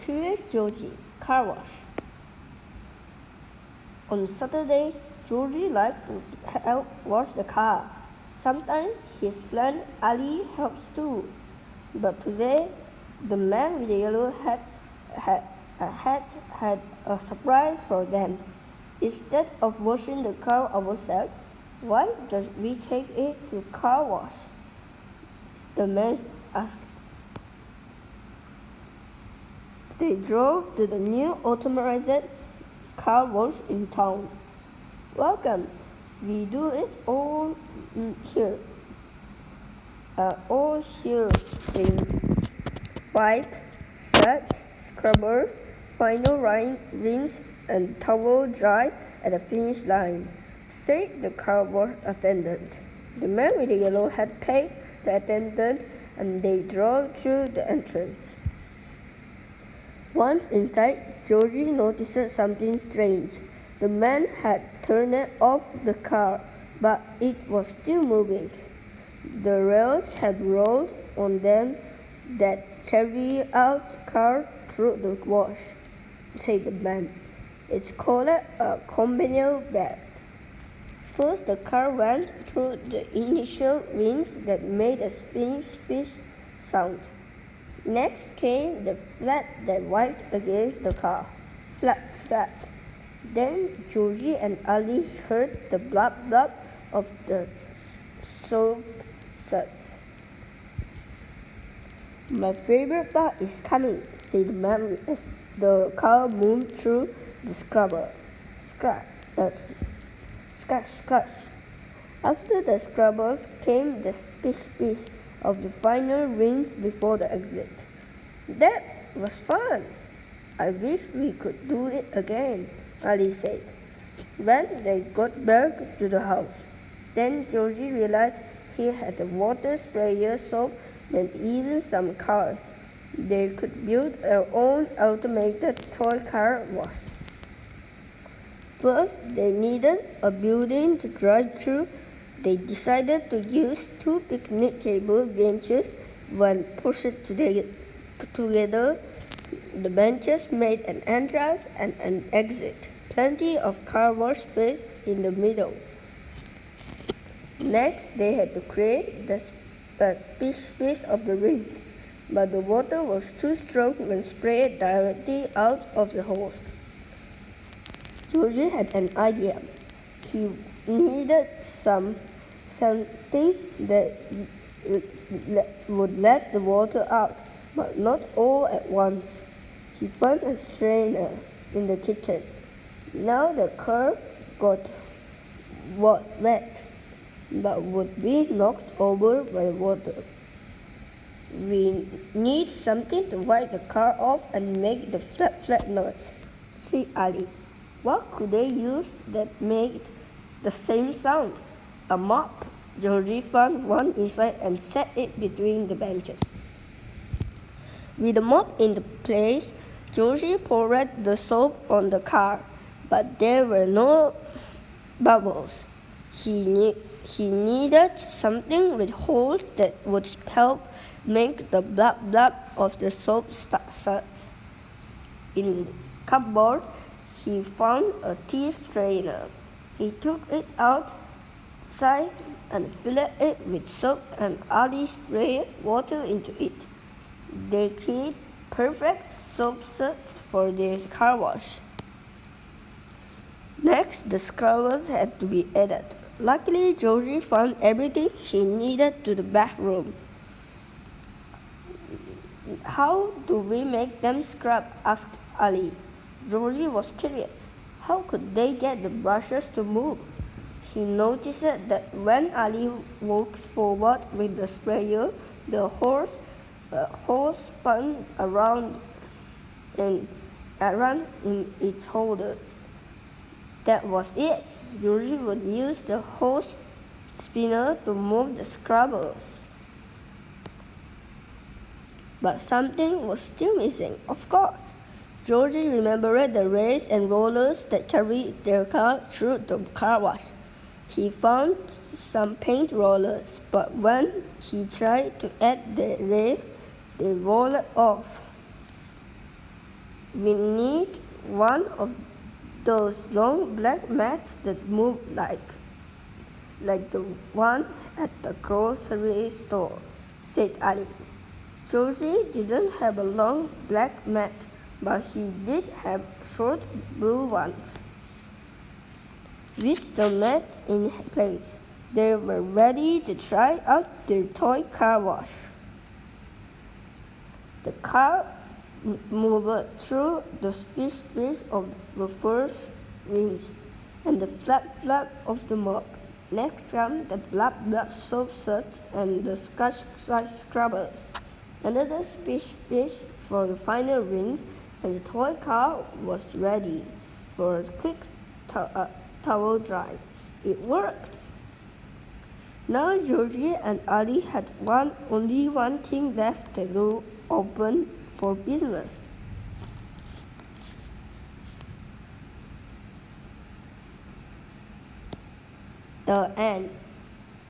Curious Georgie, car wash. On Saturdays, Georgie liked to help wash the car. Sometimes his friend Ali helps too. But today, the man with the yellow hat had a surprise for them. Instead of washing the car ourselves, why don't we take it to car wash? The man asked. They drove to the new automated car wash in town. Welcome, we do it all here. All here things. Wipe, set, scrubbers, final rinse, and towel dry at the finish line, said the car wash attendant. The man with the yellow hat paid the attendant and they drove through the entrance. Once inside, Georgie noticed something strange. The man had turned off the car, but it was still moving. The rails had rolled on them that carried out the car through the wash, said the man. It's called a conveyor belt. First, the car went through the initial rinse that made a splish sound. Next came the flat that wiped against the car. Flap. Then Georgie and Ali heard the blub of the soap suds. My favorite part is coming, said the man as the car moved through the scrubber. Scratch. After the scrubbers came the splish of the final rinse before the exit. That was fun. I wish we could do it again, Ali said. When they got back to the house, then Georgie realized he had a water sprayer soap and even some cars. They could build their own automated toy car wash. First, they needed a building to drive through. They decided to use 2 picnic table benches. When pushed together, the benches made an entrance and an exit. Plenty of car wash space in the middle. Next, they had to create the space of the rinse, but the water was too strong when sprayed directly out of the hose. Georgie had an idea. He needed something that would let the water out, but not all at once. He found a strainer in the kitchen. Now the car got wet, but would be knocked over by water. We need something to wipe the car off and make the flat noise, said Ali. What could they use that made the same sound? A mop. Georgie found one inside and set it between the benches. With the mop in place, Georgie poured the soap on the car, but there were no bubbles. He needed something with holes that would help make the blub of the soap suds. In the cupboard, he found a tea strainer. He took it outside and filled it with soap and Ali sprayed water into it. They created perfect soap suds for their car wash. Next, the scrubbers had to be added. Luckily, Georgie found everything he needed to the bathroom. How do we make them scrub? Asked Ali. Georgie was curious. How could they get the brushes to move? He noticed that when Ali walked forward with the sprayer, the hose spun around in its holder. That was it. Georgie would use the hose spinner to move the scrubbers. But something was still missing, of course. Georgie remembered the rails and rollers that carried their car through the car wash. He found some paint rollers, but when he tried to add the rails, they rolled off. We need one of those long black mats that move like the one at the grocery store, said Ali. Georgie didn't have a long black mat, but he did have short blue ones. With the mat in place, they were ready to try out their toy car wash. The car moved through the splish of the first rings and the flap of the mop. Next came the blab soap suds and the scotch scrubbers. Another splish for the final rings, and the toy car was ready for a quick towel drive. It worked. Now Georgie and Ali had only one thing left to do: open for business. The end.